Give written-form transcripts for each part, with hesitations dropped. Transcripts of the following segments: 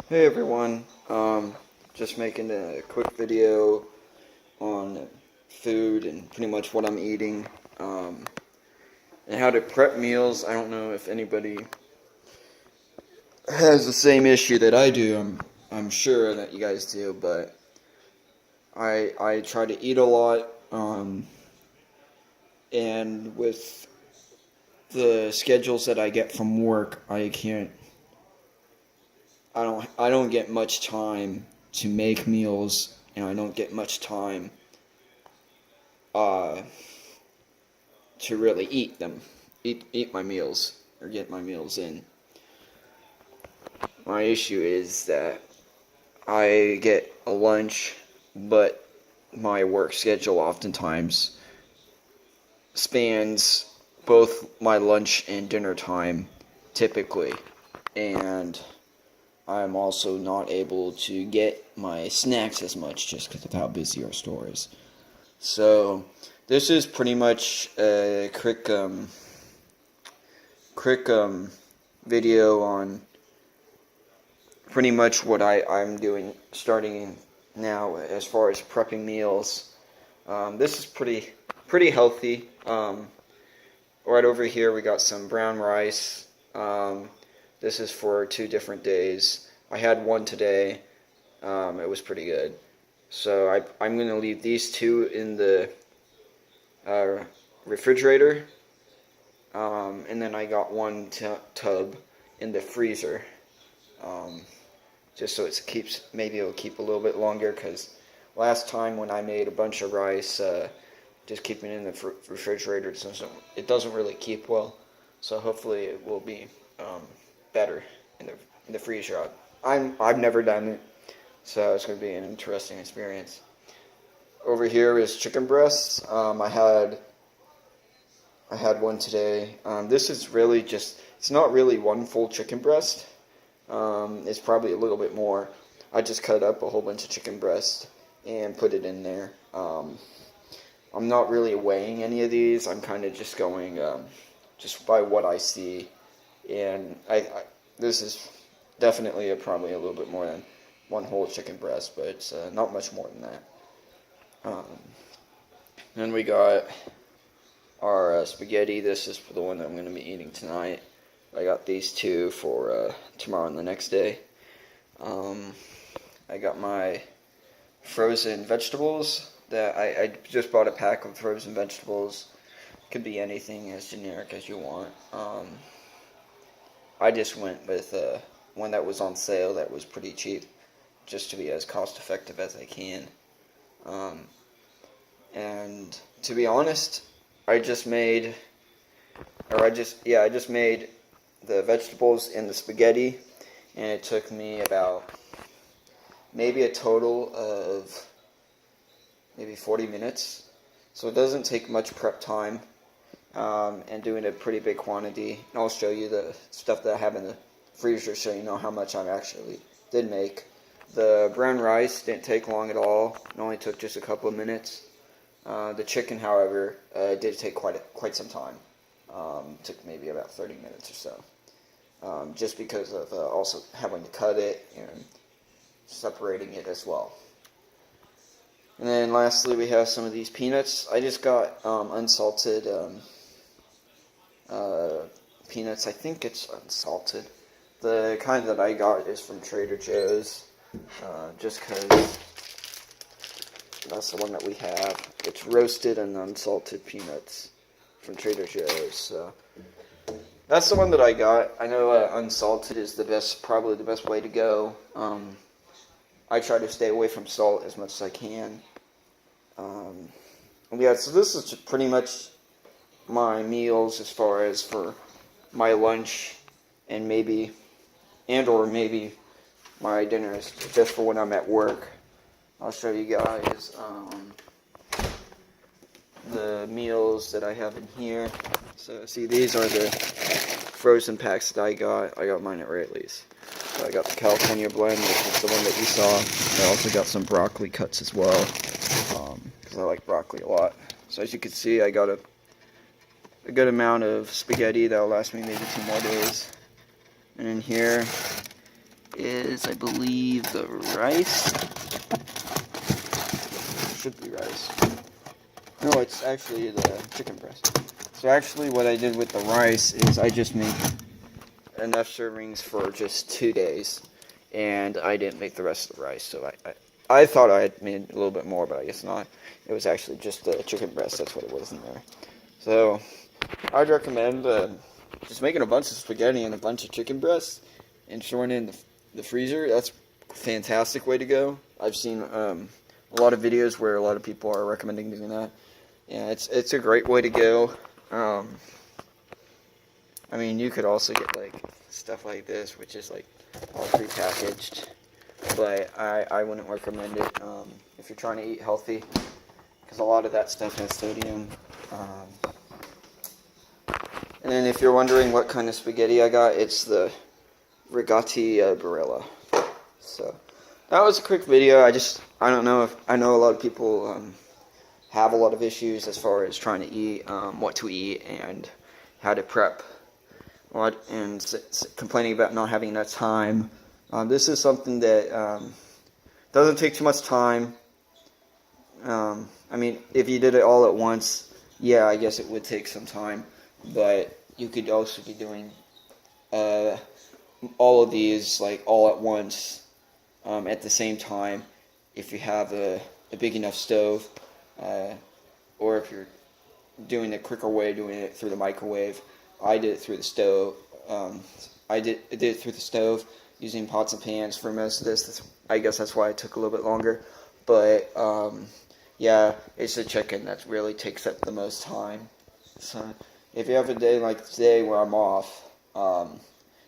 Hey everyone, just making a quick video on food and pretty much what I'm eating, and how to prep meals. I don't know if anybody has the same issue that I do. I'm sure that you guys do, but I try to eat a lot, and with the schedules that I get from work, I don't get much time to make meals, and I don't get much time uh, to really eat them, eat my meals or get my meals in. My issue is that I get a lunch, but my work schedule oftentimes spans both my lunch and dinner time, typically, and I'm also not able to get my snacks as much just because of how busy our store is. So this is pretty much a quick video on pretty much what I'm doing starting now as far as prepping meals. This is pretty healthy. Right over here we got some brown rice. This is for 2 different days. I had one today. It was pretty good. So I'm going to leave these two in the refrigerator. And then I got one tub in the freezer. Just so maybe it'll keep a little bit longer, because last time when I made a bunch of rice, just keeping it in the refrigerator, it doesn't really keep well. So hopefully it will be better in the freezer. I've never done it, so it's going to be an interesting experience. Over here is chicken breasts. I had one today. This is really it's not really one full chicken breast. It's probably a little bit more. I just cut up a whole bunch of chicken breast and put it in there. I'm not really weighing any of these. I'm kind of just going just by what I see. And this is definitely probably a little bit more than one whole chicken breast, but it's not much more than that. Then we got our spaghetti. This is for the one that I'm going to be eating tonight. I got these two for tomorrow and the next day. I got my frozen vegetables. That I just bought a pack of frozen vegetables. Could be anything, as generic as you want. I just went with one that was on sale that was pretty cheap, just to be as cost effective as I can. And to be honest, I just made the vegetables and the spaghetti, and it took me about maybe a total of maybe 40 minutes. So it doesn't take much prep time, and doing a pretty big quantity. And I'll show you the stuff that I have in the freezer so you know how much I actually did make. The brown rice didn't take long at all. It only took just a couple of minutes. The chicken, however, did take quite some time. Took maybe about 30 minutes or so. Just because of also having to cut it and separating it as well. And then lastly, we have some of these peanuts. I just got unsalted peanuts. I think it's unsalted. The kind that I got is from Trader Joe's, just because that's the one that we have. It's roasted and unsalted peanuts from Trader Joe's. So that's the one that I got. I know unsalted is probably the best way to go. I try to stay away from salt as much as I can. Yeah, so this is pretty much my meals as far as for my lunch and maybe my dinners, just for when I'm at work. I'll show you guys the meals that I have in here. So see, these are the frozen packs that I got. I got mine at Rayleigh's. So I got the California blend, which is the one that you saw. I also got some broccoli cuts as well, because I like broccoli a lot. So as you can see, I got a good amount of spaghetti that'll last me maybe 2 more days. And in here, is, I believe, the rice. Should be rice. No, it's actually the chicken breast. So actually what I did with the rice is I just made enough servings for just 2 days. And I didn't make the rest of the rice. So I thought I had made a little bit more, but I guess not. It was actually just the chicken breast. That's what it was in there. So I'd recommend just making a bunch of spaghetti and a bunch of chicken breasts and storing it in the freezer. That's a fantastic way to go. I've seen a lot of videos where a lot of people are recommending doing that. Yeah, it's a great way to go. I mean, you could also get like stuff like this, which is like all prepackaged, but I wouldn't recommend it if you're trying to eat healthy, because a lot of that stuff has sodium. And then if you're wondering what kind of spaghetti I got, it's the Rigati Barilla. So that was a quick video. I don't know if I know a lot of people have a lot of issues as far as trying to eat, what to eat, and how to prep, and complaining about not having enough time. This is something that doesn't take too much time. I mean, if you did it all at once, yeah, I guess it would take some time. But you could also be doing all of these like all at once at the same time if you have a big enough stove, or if you're doing a quicker way, doing it through the microwave. I did it through the stove. I did it through the stove using pots and pans for most of this. I guess that's why it took a little bit longer. But yeah, it's the chicken that really takes up the most time. So if you have a day like today where I'm off,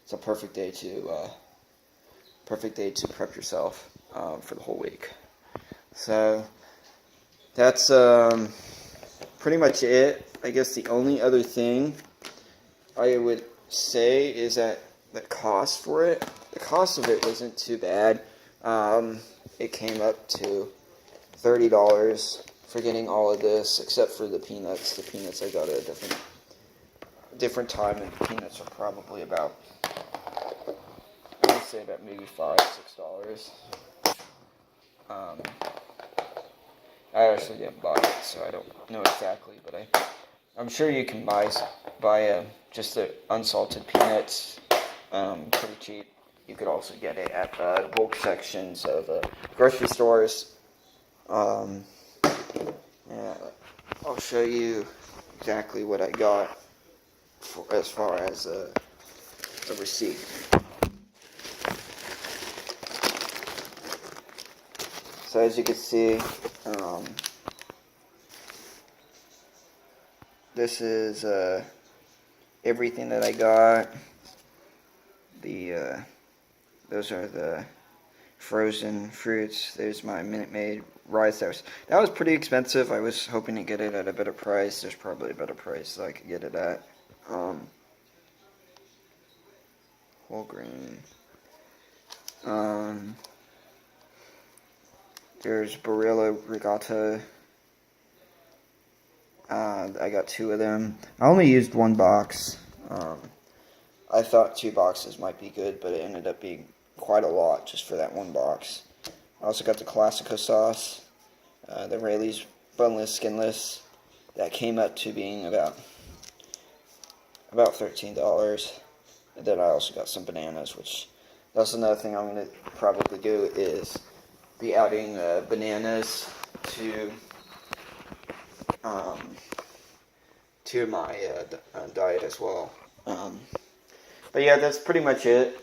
it's a perfect day to prep yourself for the whole week. So that's pretty much it. I guess the only other thing I would say is that the cost for it, the cost of it wasn't too bad. It came up to $30 for getting all of this, except for the peanuts. The peanuts I got at a different time, and peanuts are probably about, I would say about maybe $5-6. I actually didn't buy it, so I don't know exactly, but I'm sure you can buy just the unsalted peanuts pretty cheap. You could also get it at the bulk sections of grocery stores. Yeah, I'll show you exactly what I got as far as a receipt. So as you can see, this is everything that I got. Those are the frozen fruits. There's my Minute Maid rice. That was pretty expensive. I was hoping to get it at a better price. There's probably a better price that I could get it at. Whole grain. There's Barilla Regatta. I got 2 of them. I only used 1 box. I thought 2 boxes might be good, but it ended up being quite a lot just for that 1 box. I also got the Classico sauce, the Rayleigh's boneless, skinless. That came up to being about $13. And then I also got some bananas, which that's another thing I'm going to probably do is be adding bananas to my diet as well. But yeah, that's pretty much it.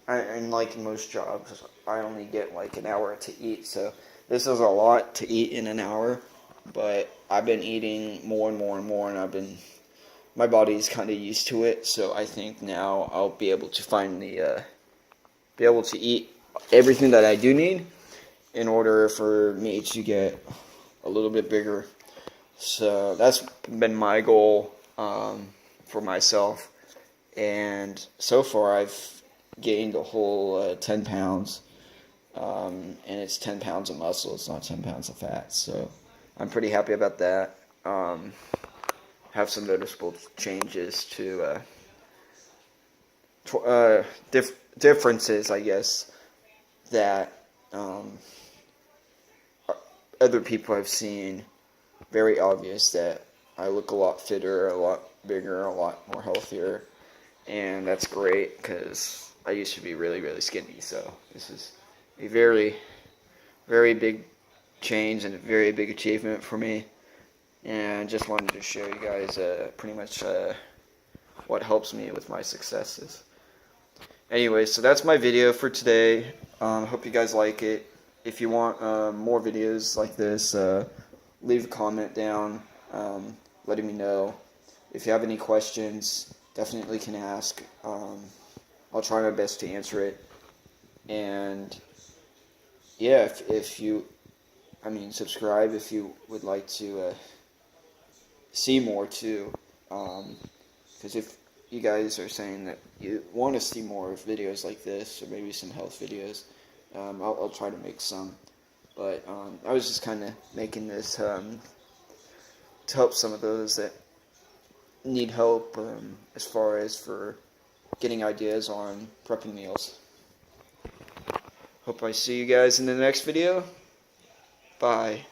And like most jobs, I only get like an hour to eat, so this is a lot to eat in an hour, but I've been eating more and more and more, and my body's kind of used to it, so I think now I'll be able to finally be able to eat everything that I do need in order for me to get a little bit bigger. So that's been my goal for myself, and so far I've gained a whole 10 pounds, and it's 10 pounds of muscle, it's not 10 pounds of fat, so I'm pretty happy about that. Have some noticeable changes to differences, I guess, that other people have seen. Very obvious that I look a lot fitter, a lot bigger, a lot more healthier, and that's great because I used to be really, really skinny. So this is a very, very big change and a very big achievement for me. And just wanted to show you guys pretty much what helps me with my successes. Anyway, so that's my video for today. Hope you guys like it. If you want more videos like this, leave a comment down letting me know. If you have any questions, definitely can ask. I'll try my best to answer it. And yeah, if you, subscribe if you would like to see more too. Because if you guys are saying that you want to see more videos like this, or maybe some health videos, I'll try to make some. But I was just kind of making this to help some of those that need help as far as for getting ideas on prepping meals. Hope I see you guys in the next video. Bye.